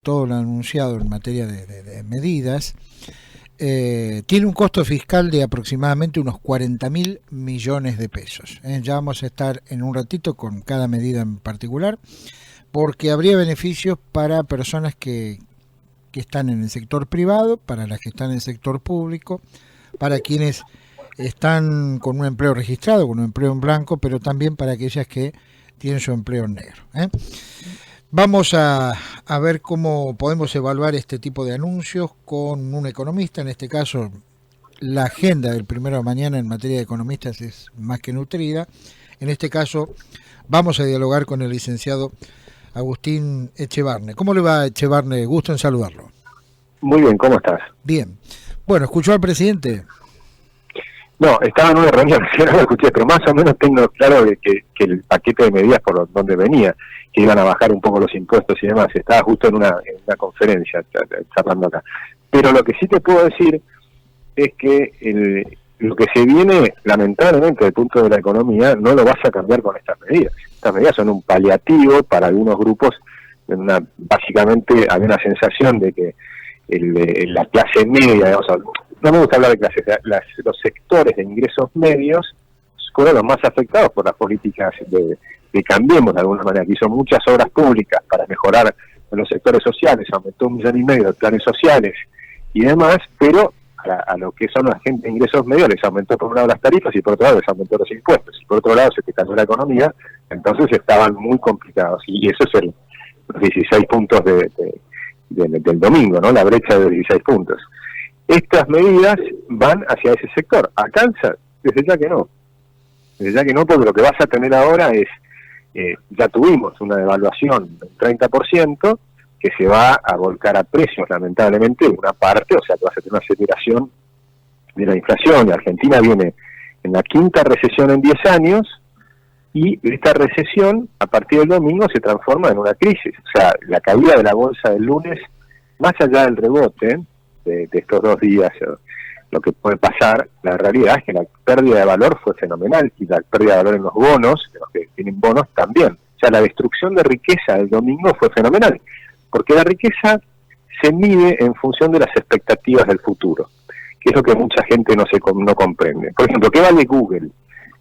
todo lo anunciado en materia de medidas, tiene un costo fiscal de aproximadamente unos 40.000 millones de pesos. Ya vamos a estar en un ratito con cada medida en particular, porque habría beneficios para personas que están en el sector privado, para las que están en el sector público, para quienes están con un empleo registrado, con un empleo en blanco, pero también para aquellas que tienen su empleo en negro. Vamos a ver cómo podemos evaluar este tipo de anuncios con un economista. En este caso, la agenda del Primero de Mañana en materia de economistas es más que nutrida. En este caso, vamos a dialogar con el licenciado Agustín Echevarne. ¿Cómo le va, Echevarne? Gusto en saludarlo. Muy bien, ¿cómo estás? Bien. Bueno, ¿escuchó al presidente? No, estaba en una reunión, no lo escuché, pero más o menos tengo claro de que el paquete de medidas por donde venía, que iban a bajar un poco los impuestos y demás, estaba justo en una conferencia charlando acá. Pero lo que sí te puedo decir es que lo que se viene, lamentablemente, desde el punto de la economía, no lo vas a cambiar con estas medidas. Estas medidas son un paliativo para algunos grupos. Básicamente había una sensación de que la clase media, digamos, no me gusta hablar de clases, los sectores de ingresos medios fueron los más afectados por las políticas de Cambiemos, de alguna manera, que hizo muchas obras públicas para mejorar los sectores sociales, aumentó 1,5 millones de planes sociales y demás, pero a lo que son la gente de ingresos medios les aumentó por un lado las tarifas y por otro lado les aumentó los impuestos, y por otro lado se te cayó la economía, entonces estaban muy complicados, y eso es los 16 puntos del domingo, ¿no? La brecha de 16 puntos. Estas medidas van hacia ese sector. ¿Alcanza? Desde ya que no. Desde ya que no, porque lo que vas a tener ahora es, ya tuvimos una devaluación del 30%, que se va a volcar a precios, lamentablemente, una parte, o sea que vas a tener una aceleración de la inflación. Argentina viene en la 5ª recesión en 10 años, y esta recesión, a partir del domingo, se transforma en una crisis. O sea, la caída de la bolsa del lunes, más allá del rebote de estos 2 días, lo que puede pasar, la realidad es que la pérdida de valor fue fenomenal, y la pérdida de valor en los bonos, de los que tienen bonos, también. O sea, la destrucción de riqueza del domingo fue fenomenal, porque la riqueza se mide en función de las expectativas del futuro, que es lo que mucha gente no comprende. Por ejemplo, ¿qué vale Google?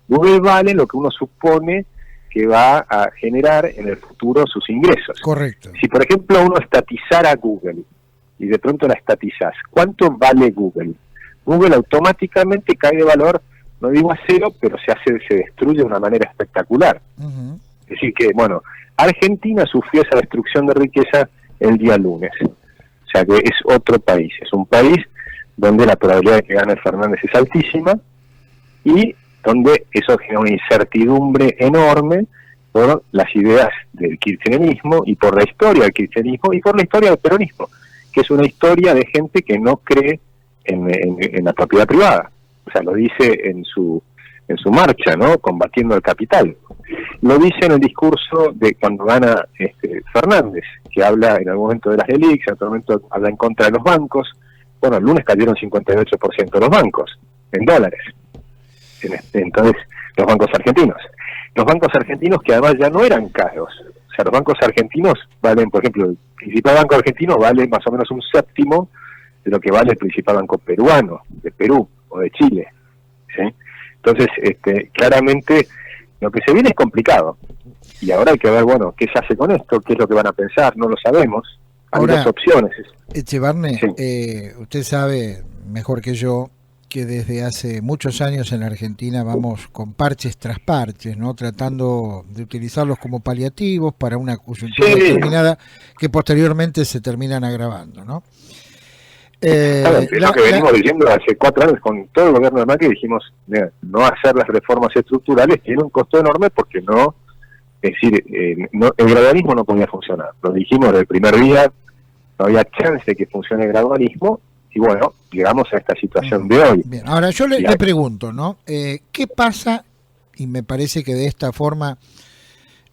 Google vale lo que uno supone que va a generar en el futuro sus ingresos. Correcto. Si, por ejemplo, uno estatizara Google, y de pronto la estatizás, ¿cuánto vale Google? Google automáticamente cae de valor, no digo a cero, pero se destruye de una manera espectacular. Uh-huh. Es decir que, bueno, Argentina sufrió esa destrucción de riqueza el día lunes. O sea que es otro país, es un país donde la probabilidad de que gane Fernández es altísima, y donde eso genera una incertidumbre enorme por las ideas del kirchnerismo y por la historia del kirchnerismo y por la historia del peronismo, que es una historia de gente que no cree en la propiedad privada. O sea, lo dice en su marcha, ¿no? Combatiendo el capital. Lo dice en el discurso de cuando gana Fernández, que habla en algún momento de las ELICs, en otro momento habla en contra de los bancos. Bueno, el lunes cayeron 58% de los bancos, en dólares. Entonces, los bancos argentinos que además ya no eran caros. O sea, los bancos argentinos valen, por ejemplo, el principal banco argentino vale más o menos 1/7 de lo que vale el principal banco peruano, de Perú o de Chile, ¿sí? Entonces, claramente lo que se viene es complicado, y ahora hay que ver, bueno, qué se hace con esto, qué es lo que van a pensar, no lo sabemos. Hay Ahora, 2 opciones. Echevarne, Sí. usted sabe mejor que yo que desde hace muchos años en la Argentina vamos con parches tras parches, ¿no? Tratando de utilizarlos como paliativos para una coyuntura determinada, que posteriormente se terminan agravando, ¿no? Es lo que venimos diciendo hace 4 años con todo el gobierno de Macri. Dijimos, mira, no hacer las reformas estructurales tiene un costo enorme, porque no, es decir, el gradualismo no podía funcionar. Lo dijimos desde el primer día, no había chance de que funcione el gradualismo, y bueno, llegamos a esta situación de hoy. Bien, ahora yo le pregunto, ¿no? ¿Qué pasa? Y me parece que de esta forma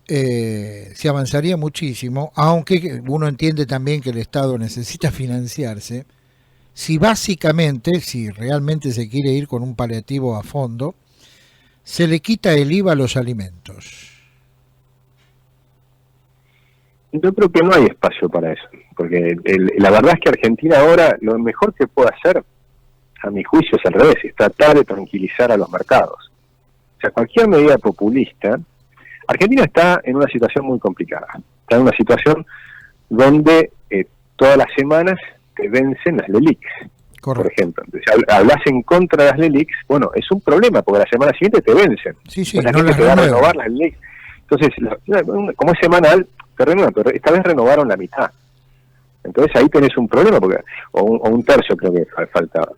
se avanzaría muchísimo, aunque uno entiende también que el Estado necesita financiarse. Si realmente se quiere ir con un paliativo a fondo, se le quita el IVA a los alimentos. Yo creo que no hay espacio para eso, porque la verdad es que Argentina ahora lo mejor que puede hacer, a mi juicio, es al revés, es tratar de tranquilizar a los mercados. O sea, cualquier medida populista, Argentina está en una situación muy complicada, está en una situación donde todas las semanas te vencen las LELIQs, por ejemplo. Entonces, hablas en contra de las LELIQs, bueno, es un problema, porque la semana siguiente te vencen. Sí, la gente te va a renovar las LELIQs. Entonces, como es semanal, te renuevan, pero esta vez renovaron la mitad. Entonces ahí tenés un problema, porque o un tercio creo que faltaba.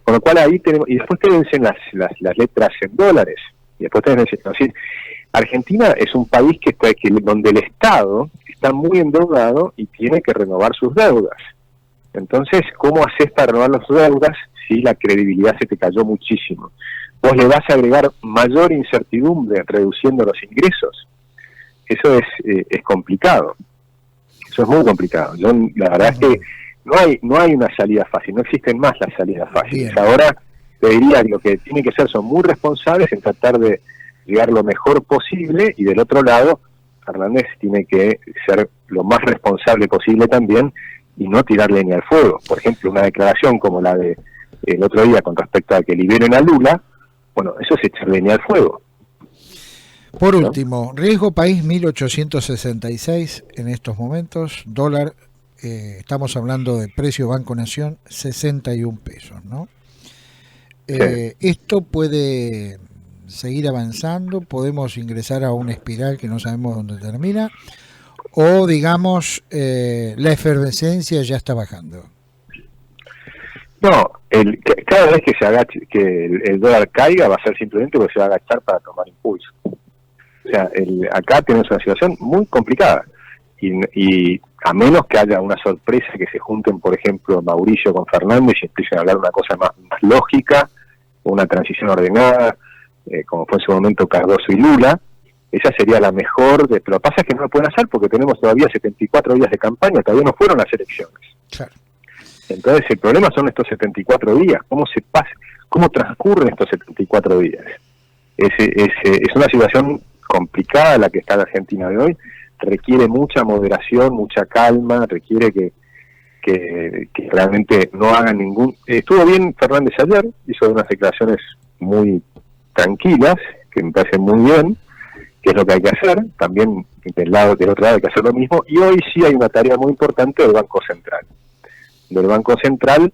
Con lo cual ahí tenemos, y después te vencen las letras en dólares, y después te vencen, así. Argentina es un país donde el Estado está muy endeudado y tiene que renovar sus deudas. Entonces, ¿cómo haces para renovar las deudas si la credibilidad se te cayó muchísimo? Vos le vas a agregar mayor incertidumbre reduciendo los ingresos. Eso es complicado. Eso es muy complicado. La verdad es que no hay una salida fácil, no existen más las salidas fáciles. Ahora te diría que lo que tienen que ser son muy responsables en tratar de llegar lo mejor posible, y del otro lado Fernández tiene que ser lo más responsable posible también y no tirar leña al fuego. Por ejemplo, una declaración como la de el otro día con respecto a que liberen a Lula, bueno, eso es echar leña al fuego. Por último, riesgo país 1866 en estos momentos, dólar, estamos hablando de precio Banco Nación, 61 pesos, ¿no? Esto puede seguir avanzando, podemos ingresar a una espiral que no sabemos dónde termina, o digamos, la efervescencia ya está bajando. No, cada vez que se agache, que el dólar caiga, va a ser simplemente porque se va a agachar para tomar impulso. O sea, acá tenemos una situación muy complicada, y a menos que haya una sorpresa, que se junten, por ejemplo, Mauricio con Fernández y empiecen a hablar una cosa más lógica, una transición ordenada, como fue en su momento Cardoso y Lula, esa sería la mejor, pero lo que pasa es que no lo pueden hacer porque tenemos todavía 74 días de campaña, todavía no fueron las elecciones. Claro. Entonces el problema son estos 74 días, cómo transcurren estos 74 días. Es una situación complicada la que está la Argentina de hoy, requiere mucha moderación, mucha calma, requiere que realmente no hagan ningún... Estuvo bien Fernández ayer, hizo unas declaraciones muy tranquilas, que me parecen muy bien, que es lo que hay que hacer. También del otro lado hay que hacer lo mismo, y hoy sí hay una tarea muy importante del Banco Central. El Banco Central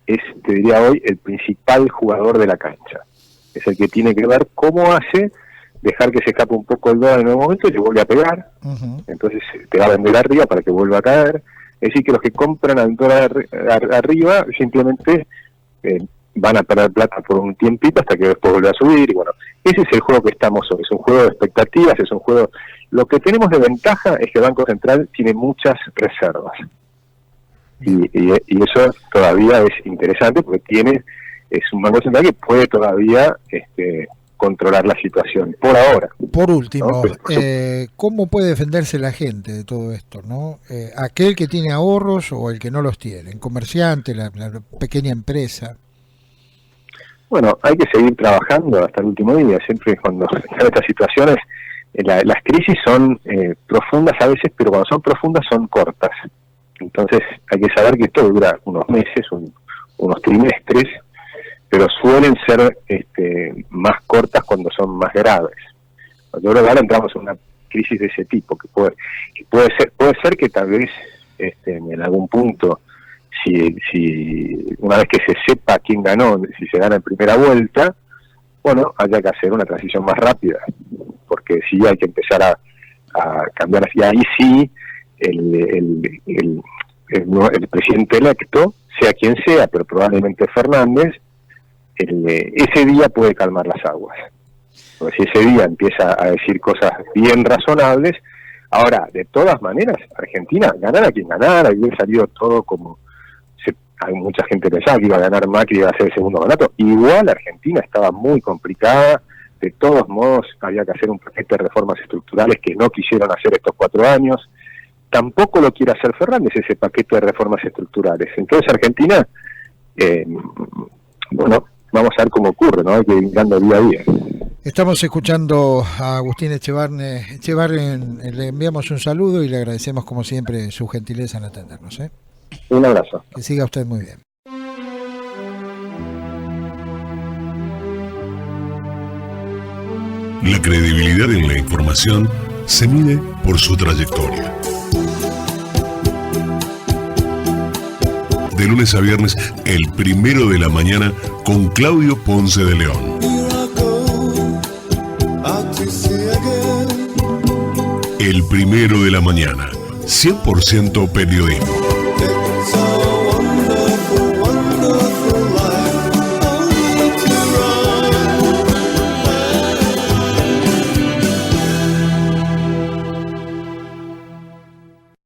es, te diría hoy, el principal jugador de la cancha. Es el que tiene que ver cómo hace dejar que se escape un poco el dólar en un momento y le vuelve a pegar. Entonces te va a vender arriba para que vuelva a caer. Es decir, que los que compran al dólar arriba simplemente van a perder plata por un tiempito hasta que después vuelva a subir. Y bueno, ese es el juego que estamos hoy. Es un juego de expectativas, es un juego... Lo que tenemos de ventaja es que el Banco Central tiene muchas reservas. Y eso todavía es interesante porque es un Banco Central que puede todavía controlar la situación, por ahora. Por último, ¿no? ¿Cómo puede defenderse la gente de todo esto, ¿no? Aquel que tiene ahorros o el que no los tiene, el comerciante, la pequeña empresa. Bueno, hay que seguir trabajando hasta el último día. Siempre cuando están estas situaciones, las crisis son profundas a veces, pero cuando son profundas son cortas. Entonces hay que saber que esto dura unos meses, unos trimestres, pero suelen ser más cortas cuando son más graves. Yo creo que ahora entramos en una crisis de ese tipo, que puede ser que tal vez en algún punto, si una vez que se sepa quién ganó, si se gana en primera vuelta, bueno, haya que hacer una transición más rápida, porque sí hay que empezar a cambiar, y ahí sí el presidente electo, sea quien sea, pero probablemente Fernández, ese día puede calmar las aguas. Porque si ese día empieza a decir cosas bien razonables, ahora, de todas maneras, Argentina, ganara quien ganara, y hubiera salido todo como... Hay mucha gente pensaba que iba a ganar Macri y iba a ser el segundo mandato. Igual Argentina estaba muy complicada, de todos modos había que hacer un paquete de reformas estructurales que no quisieron hacer estos 4 años. Tampoco lo quiere hacer Fernández, ese paquete de reformas estructurales. Entonces Argentina, bueno, vamos a ver cómo ocurre, ¿no? Hay que ir dando día a día. Estamos escuchando a Agustín Echevarren, le enviamos un saludo y le agradecemos como siempre su gentileza en atendernos. Un abrazo. Que siga usted muy bien. La credibilidad en la información se mide por su trayectoria. De lunes a viernes, el 1 de la mañana, con Claudio Ponce de León. El 1 de la mañana, 100% periodismo.